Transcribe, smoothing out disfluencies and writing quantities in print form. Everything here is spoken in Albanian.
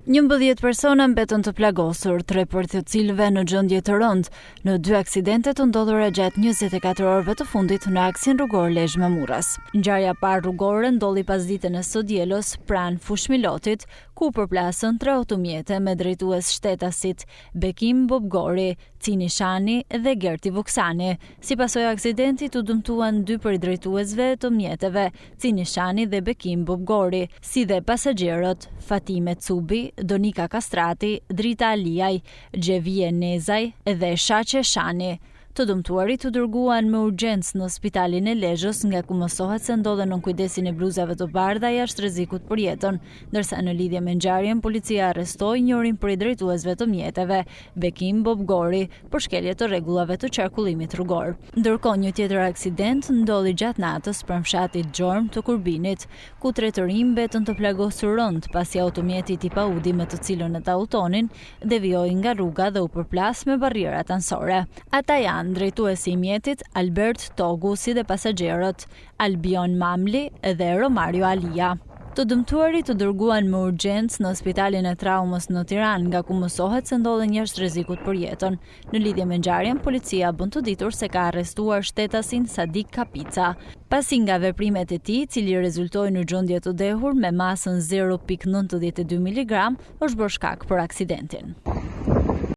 11 persona mbetën të plagosur, 3 për të cilëve në gjendje të rëndë në 2 aksidente të ndodhura gjatë 24 orëve të fundit në aksin rrugor Lezhë-Mamuras. Ngjarja e parë rrugore ndodhi pas ditën e së dielës pranë Fushmilotit, ku përplasën 3 automjete me drejtues shtetasit Bekim Bobgori, Cini Shani dhe Gerti Vuksani. Si pasojë aksidentit u dëmtuan 2 prej drejtuesve të mjeteve, Cini Shani dhe Bekim Bobgori, si dhe pasagerët Fatime Cubi, Donika Kastrati, Drita Aliaj, Gjevije Nezaj dhe Shaqe Shani. Të dëmtuarit u dërguan me urgjencë në spitalin e Lezhës, nga ku mësohet se ndodhen në kujdesin e bluzave të bardha jashtë rrezikut për jetën, ndërsa në lidhje me ngjarjen policia arrestoi njërin prej drejtuesve të mjeteve, Bekim Bobgori, për shkelje të rregullave të qarkullimit rrugor. Ndërkohë, një tjetër aksident ndodhi gjatë natës pranë fshatit Gjorm të Kurbinit, ku 3 të rinj mbetën të plagosur rënd pasi automjeti tip Audi me të cilën ata udhtonin devijoi nga rruga dhe u përplas me barrierat anësore. Ata janë drejtuesi i mjetit Albert Togu, si dhe pasagerët Albion Mamli dhe Romario Alia. Të dëmtuarit të dërguan me urgjencë në spitalin e traumës në Tiranë, nga ku mësohet se ndodhen jashtë rrezikut për jetën. Në lidhje me ngjarjen, policia bën të ditur se ka arrestuar shtetasin Sadik Kapica, pasi nga veprimet e tij, i cili rezultoi në gjendje të dehur me masën 0.92 mg, është bërë shkak për aksidentin.